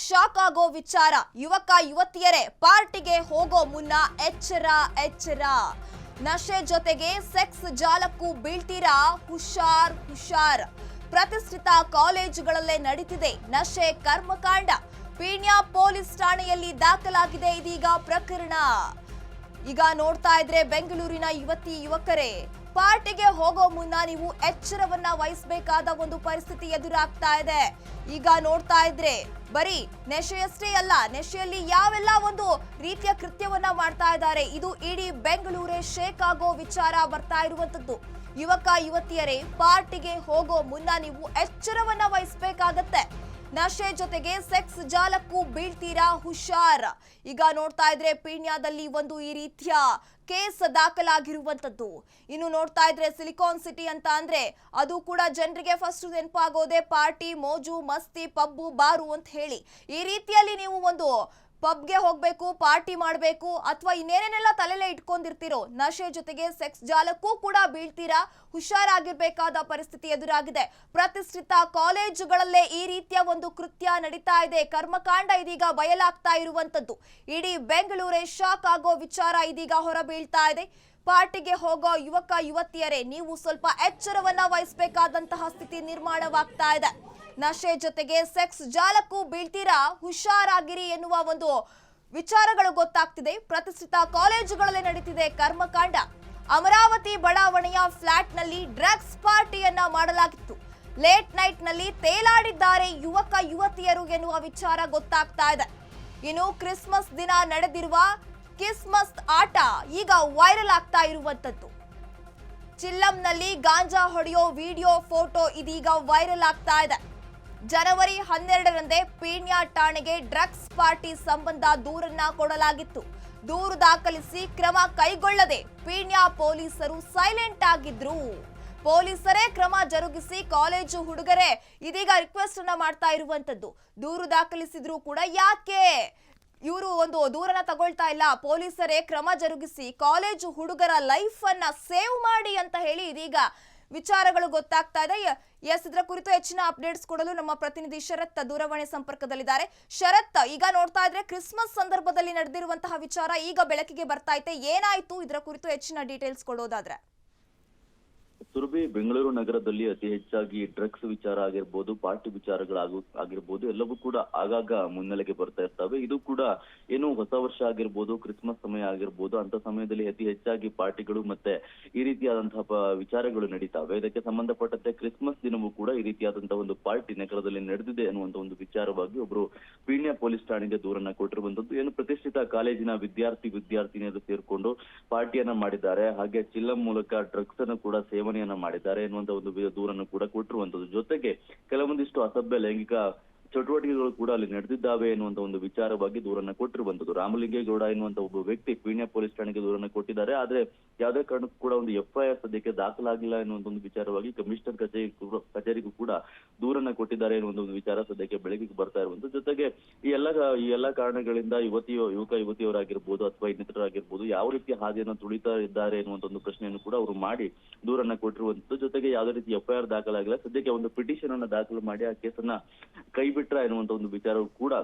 Shock ಆಗೋ ವಿಚಾರ. ಯುವಕ ಯುವತಿಯರೇ ಪಾರ್ಟಿಗೆ ಹೋಗೋ ಮುನ್ನ ಎಚ್ಚರ ಎಚ್ಚರ. ನಶೆ ಜೊತೆಗೆ ಸೆಕ್ಸ್ ಜಾಲಕ್ಕೂ ಬೀಳ್ತೀರಾ? ಹುಷಾರ್ ಹುಷಾರ್. ಪ್ರತಿಷ್ಠಿತ ಕಾಲೇಜುಗಳಲ್ಲೇ ನಡೀತಿದೆ ನಶೆ ಕರ್ಮಕಾಂಡ. ಪೀಣ್ಯ ಪೊಲೀಸ್ ಠಾಣೆಯಲ್ಲಿ ದಾಖಲಾಗಿದೆ ಇದೀಗ ಪ್ರಕರಣ. ಈಗ ನೋಡ್ತಾ ಇದ್ರೆ ಬೆಂಗಳೂರಿನ ಯುವಕರೇ ಪಾರ್ಟಿಗೆ ಹೋಗೋ ಮುನ್ನ ನೀವು ಎಚ್ಚರವನ್ನ ವಹಿಸಬೇಕಾದ ಒಂದು ಪರಿಸ್ಥಿತಿ ಎದುರಾಗ್ತಾ ಇದೆ. ಈಗ ನೋಡ್ತಾ ಇದ್ರೆ ಬರೀ ನೆಶೆಯಷ್ಟೇ ಅಲ್ಲ, ನೆಶೆಯಲ್ಲಿ ಯಾವೆಲ್ಲ ಒಂದು ರೀತಿಯ ಕೃತ್ಯವನ್ನ ಮಾಡ್ತಾ ಇದ್ದಾರೆ. ಇದು ಇಡೀ ಬೆಂಗಳೂರೇ ಶೇಕ್ ಆಗೋ ವಿಚಾರ ಬರ್ತಾ ಇರುವಂತದ್ದು. ಯುವಕ ಯುವತಿಯರೇ ಪಾರ್ಟಿಗೆ ಹೋಗೋ ಮುನ್ನ ನೀವು ಎಚ್ಚರವನ್ನ ವಹಿಸಬೇಕಾಗತ್ತೆ. ನಶೆ ಜೊತೆಗೆ ಸೆಕ್ಸ್ ಜಾಲಕ್ಕೂ ಬೀಳ್ತೀರಾ? ಹುಷಾರ್. ಈಗ ನೋಡ್ತಾ ಇದ್ರೆ ಪೀಣ್ಯದಲ್ಲಿ ಒಂದು ಈ ರೀತಿಯ ಕೇಸ್ ದಾಖಲಾಗಿರುವಂತದ್ದು. ಇನ್ನು ನೋಡ್ತಾ ಇದ್ರೆ ಸಿಲಿಕಾನ್ ಸಿಟಿ ಅಂತ ಅಂದ್ರೆ ಅದು ಕೂಡ ಜನರಿಗೆ ಫಸ್ಟ್ ನೆನಪಾಗೋದೆ ಪಾರ್ಟಿ, ಮೋಜು, ಮಸ್ತಿ, ಪಬ್ಬು, ಬಾರು ಅಂತ ಹೇಳಿ. ಈ ರೀತಿಯಲ್ಲಿ ನೀವು ಒಂದು ಪಬ್ಗೆ ಹೋಗ್ಬೇಕು, ಪಾರ್ಟಿ ಮಾಡಬೇಕು ಅಥವಾ ಇನ್ನೇನೇನೆಲ್ಲ ತಲೆಲೆ ಇಟ್ಕೊಂಡಿರ್ತೀರೋ, ನಶೆ ಜೊತೆಗೆ ಸೆಕ್ಸ್ ಜಾಲಕ್ಕೂ ಕೂಡ ಬೀಳ್ತೀರಾ? ಹುಷಾರಾಗಿರ್ಬೇಕಾದ ಪರಿಸ್ಥಿತಿ ಎದುರಾಗಿದೆ. ಪ್ರತಿಷ್ಠಿತ ಕಾಲೇಜುಗಳಲ್ಲೇ ಈ ರೀತಿಯ ಒಂದು ಕೃತ್ಯ ನಡೀತಾ ಇದೆ. ಕರ್ಮಕಾಂಡ ಇದೀಗ ಬಯಲಾಗ್ತಾ ಇರುವಂತದ್ದು. ಇಡೀ ಬೆಂಗಳೂರೇ ಶಾಕ್ ಆಗೋ ವಿಚಾರ ಇದೀಗ ಹೊರಬೀಳ್ತಾ ಇದೆ. ಪಾರ್ಟಿಗೆ ಹೋಗೋ ಯುವಕ ಯುವತಿಯರೇ ನೀವು ಸ್ವಲ್ಪ ಎಚ್ಚರವನ್ನ ವಹಿಸಬೇಕಾದಂತಹ ಸ್ಥಿತಿ ನಿರ್ಮಾಣವಾಗ್ತಾ ಇದೆ. ನಶೆ ಜೊತೆಗೆ ಸೆಕ್ಸ್ ಜಾಲಕ್ಕೂ ಬೀಳ್ತೀರಾ? ಹುಷಾರಾಗಿರಿ ಎನ್ನುವ ಒಂದು ವಿಚಾರಗಳು ಗೊತ್ತಾಗ್ತಿದೆ. ಪ್ರತಿಷ್ಠಿತ ಕಾಲೇಜುಗಳಲ್ಲಿ ನಡೀತಿದೆ ಕರ್ಮಕಾಂಡ. ಅಮರಾವತಿ ಬಡಾವಣೆಯ ಫ್ಲಾಟ್ ನಲ್ಲಿ ಡ್ರಗ್ಸ್ ಪಾರ್ಟಿಯನ್ನ ಮಾಡಲಾಗಿತ್ತು. ಲೇಟ್ ನೈಟ್ ನಲ್ಲಿ ತೇಲಾಡಿದ್ದಾರೆ ಯುವಕ ಯುವತಿಯರು ಎನ್ನುವ ವಿಚಾರ ಗೊತ್ತಾಗ್ತಾ ಇದೆ. ಇನ್ನು ಕ್ರಿಸ್ಮಸ್ ದಿನ ನಡೆದಿರುವ ಕಿಸ್ಮಸ್ ಆಟ ಈಗ ವೈರಲ್ ಆಗ್ತಾ ಇರುವಂತದ್ದು. ಚಿಲ್ಲಂನಲ್ಲಿ ಗಾಂಜಾ ಹೊಡೆಯೋ ವಿಡಿಯೋ, ಫೋಟೋ ಇದೀಗ ವೈರಲ್ ಆಗ್ತಾ ಇದೆ. ಜನವರಿ 12ರಂದೇ ಪೀಣ್ಯ ಠಾಣೆಗೆ ಡ್ರಗ್ಸ್ ಪಾರ್ಟಿ ಸಂಬಂಧ ದೂರನ್ನ ಕೊಡಲಾಗಿತ್ತು. ದೂರು ದಾಖಲಿಸಿ ಕ್ರಮ ಕೈಗೊಳ್ಳದೆ ಪೀಣ್ಯ ಪೊಲೀಸರು ಸೈಲೆಂಟ್ ಆಗಿದ್ರು. ಪೊಲೀಸರೇ ಕ್ರಮ ಜರುಗಿಸಿ ಕಾಲೇಜು ಹುಡುಗರೇ ಇದೀಗ ರಿಕ್ವೆಸ್ಟ್ ಅನ್ನ ಮಾಡ್ತಾ ಇರುವಂತದ್ದು. ದೂರು ದಾಖಲಿಸಿದ್ರು ಕೂಡ ಯಾಕೆ ಇವರು ಒಂದು ದೂರನ್ನ ತಗೊಳ್ತಾ ಇಲ್ಲ? ಪೊಲೀಸರೇ ಕ್ರಮ ಜರುಗಿಸಿ ಕಾಲೇಜು ಹುಡುಗರ ಲೈಫ್ ಅನ್ನ ಸೇವ್ ಮಾಡಿ ಅಂತ ಹೇಳಿ ಇದೀಗ ವಿಚಾರಗಳು ಗೊತ್ತಾಗ್ತಾ ಇದೆ. ಇದರ ಕುರಿತು ಹೆಚ್ಚಿನ ಅಪ್ಡೇಟ್ಸ್ ಕೊಡಲು ನಮ್ಮ ಪ್ರತಿನಿಧಿ ಶರತ್ ದೂರವಾಣಿ ಸಂಪರ್ಕದಲ್ಲಿದ್ದಾರೆ. ಶರತ್, ಈಗ ನೋಡ್ತಾ ಇದ್ರೆ ಕ್ರಿಸ್ಮಸ್ ಸಂದರ್ಭದಲ್ಲಿ ನಡೆದಿರುವಂತಹ ವಿಚಾರ ಈಗ ಬೆಳಕಿಗೆ ಬರ್ತಾ ಇದೆ. ಏನಾಯ್ತು ಇದರ ಕುರಿತು ಹೆಚ್ಚಿನ ಡೀಟೇಲ್ಸ್ ಕೊಡೋದಾದ್ರೆ? ಸುರಭಿ, ಬೆಂಗಳೂರು ನಗರದಲ್ಲಿ ಅತಿ ಹೆಚ್ಚಾಗಿ ಡ್ರಗ್ಸ್ ವಿಚಾರ ಆಗಿರ್ಬೋದು, ಪಾರ್ಟಿ ವಿಚಾರಗಳಾಗಿರ್ಬೋದು ಎಲ್ಲವೂ ಕೂಡ ಆಗಾಗ ಮುನ್ನೆಲೆಗೆ ಬರ್ತಾ ಇರ್ತವೆ. ಇದು ಕೂಡ ಏನು ಹೊಸ ವರ್ಷ ಆಗಿರ್ಬೋದು, ಕ್ರಿಸ್ಮಸ್ ಸಮಯ ಆಗಿರ್ಬೋದು, ಅಂತ ಸಮಯದಲ್ಲಿ ಅತಿ ಹೆಚ್ಚಾಗಿ ಪಾರ್ಟಿಗಳು ಮತ್ತೆ ಈ ರೀತಿಯಾದಂತಹ ವಿಚಾರಗಳು ನಡೀತಾವೆ. ಇದಕ್ಕೆ ಸಂಬಂಧಪಟ್ಟಂತೆ ಕ್ರಿಸ್ಮಸ್ ದಿನವೂ ಕೂಡ ಈ ರೀತಿಯಾದಂತಹ ಒಂದು ಪಾರ್ಟಿ ನಗರದಲ್ಲಿ ನಡೆದಿದೆ ಅನ್ನುವಂತ ಒಂದು ವಿಚಾರವಾಗಿ ಒಬ್ರು ಪೀಣ್ಯ ಪೊಲೀಸ್ ಠಾಣೆಗೆ ದೂರನ್ನ ಕೊಟ್ಟಿರುವಂತದ್ದು. ಏನು ಪ್ರತಿಷ್ಠಿತ ಕಾಲೇಜಿನ ವಿದ್ಯಾರ್ಥಿನಿಯರು ಸೇರ್ಕೊಂಡು ಪಾರ್ಟಿಯನ್ನ ಮಾಡಿದ್ದಾರೆ, ಹಾಗೆ ಚಿಲ್ಲಂ ಮೂಲಕ ಡ್ರಗ್ಸ್ ಅನ್ನು ಕೂಡ ಸೇವನೆಯನ್ನ ಮಾಡಿದ್ದಾರೆ ಎನ್ನುವಂತ ಒಂದು ದೂರನ್ನು ಕೂಡ ಕೊಟ್ಟಿರುವಂತದ್ದು. ಜೊತೆಗೆ ಕೆಲವೊಂದಿಷ್ಟು ಅಸಭ್ಯ ಲೈಂಗಿಕ ಚಟುವಟಿಕೆಗಳು ಕೂಡ ಅಲ್ಲಿ ನಡೆದಿದ್ದಾವೆ ಎನ್ನುವಂತ ಒಂದು ವಿಚಾರವಾಗಿ ದೂರನ್ನ ಕೊಟ್ಟಿರುವಂತದ್ದು. ರಾಮಲಿಂಗೇಗೌಡ ಎನ್ನುವಂತ ಒಬ್ಬ ವ್ಯಕ್ತಿ ಪೀಣ್ಯ ಪೊಲೀಸ್ ಠಾಣೆಗೆ ದೂರನ್ನ ಕೊಟ್ಟಿದ್ದಾರೆ. ಆದ್ರೆ ಯಾವುದೇ ಕಾರಣಕ್ಕೂ ಕೂಡ ಒಂದು FIR ಸದ್ಯಕ್ಕೆ ದಾಖಲಾಗಿಲ್ಲ ಎನ್ನುವಂತ ಒಂದು ವಿಚಾರವಾಗಿ ಕಮಿಷನರ್ ಕಚೇರಿಗೂ ಕೂಡ ದೂರನ್ನ ಕೊಟ್ಟಿದ್ದಾರೆ ಎನ್ನುವಂತ ಒಂದು ವಿಚಾರ ಸದ್ಯಕ್ಕೆ ಬೆಳಕಿಗೆ ಬರ್ತಾ ಇರುವಂತದ್ದು. ಜೊತೆಗೆ ಈ ಎಲ್ಲ ಕಾರಣಗಳಿಂದ ಯುವಕ ಯುವತಿಯವರಾಗಿರ್ಬೋದು ಅಥವಾ ಇನ್ನಿತರರಾಗಿರ್ಬೋದು ಯಾವ ರೀತಿಯ ಹಾದಿಯನ್ನು ತುಳಿತಾ ಇದ್ದಾರೆ ಎನ್ನುವಂತ ಒಂದು ಪ್ರಶ್ನೆಯನ್ನು ಕೂಡ ಅವರು ಮಾಡಿ ದೂರನ್ನ ಕೊಟ್ಟಿರುವಂತದ್ದು. ಜೊತೆಗೆ ಯಾವುದೇ ರೀತಿ FIR ದಾಖಲಾಗಿಲ್ಲ. ಸದ್ಯಕ್ಕೆ ಒಂದು ಪಿಟಿಷನ್ ಅನ್ನ ದಾಖಲು ಮಾಡಿ ಆ ಕೇಸನ್ನ ಕೈಬಿಟ್ರ ಎನ್ನುವಂತ ಒಂದು ವಿಚಾರವು ಕೂಡ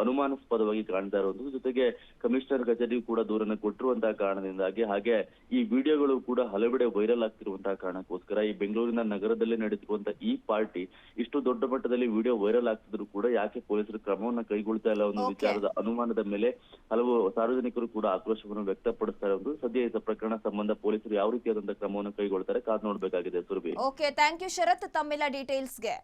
ಅನುಮಾನಾಸ್ಪದವಾಗಿ ಕಾಣ್ತಾ ಇರುವಂತದ್ದು. ಜೊತೆಗೆ ಕಮಿಷನರ್ ಕಚೇರಿಗೂ ಕೂಡ ದೂರನ್ನ ಕೊಟ್ಟಿರುವಂತಹ ಕಾರಣದಿಂದಾಗಿ, ಹಾಗೆ ಈ ವಿಡಿಯೋಗಳು ಕೂಡ ಹಲವೆಡೆ ವೈರಲ್ ಆಗ್ತಿರುವಂತಹ ಕಾರಣಕ್ಕೋಸ್ಕರ ಈ ಬೆಂಗಳೂರಿನ ನಗರದಲ್ಲಿ ನಡೆದಿರುವಂತಹ ಈ ಪಾರ್ಟಿ ಇಷ್ಟು ದೊಡ್ಡ ಮಟ್ಟದಲ್ಲಿ ವಿಡಿಯೋ ವೈರಲ್ ಆಗ್ತಿದ್ರು ಕೂಡ ಯಾಕೆ ಪೊಲೀಸರು ಕ್ರಮವನ್ನ ಕೈಗೊಳ್ತಾ ಇಲ್ಲ ಅನ್ನೋ ವಿಚಾರದ ಅನುಮಾನದ ಮೇಲೆ ಹಲವು ಸಾರ್ವಜನಿಕರು ಕೂಡ ಆಕ್ರೋಶವನ್ನು ವ್ಯಕ್ತಪಡಿಸ್ತಾ ಇರೋದು. ಸದ್ಯ ಈ ಪ್ರಕರಣ ಸಂಬಂಧ ಪೊಲೀಸರು ಯಾವ ರೀತಿಯಾದಂತಹ ಕ್ರಮವನ್ನು ಕೈಗೊಳ್ತಾರೆ ಕಾದ್ ನೋಡ್ಬೇಕಾಗಿದೆ. ಸುರಭಿ, ಓಕೆ, ಥ್ಯಾಂಕ್ ಯು ಶರತ್ ತಮ್ಮೆಲ್ಲ ಡೀಟೇಲ್ಸ್ಗೆ.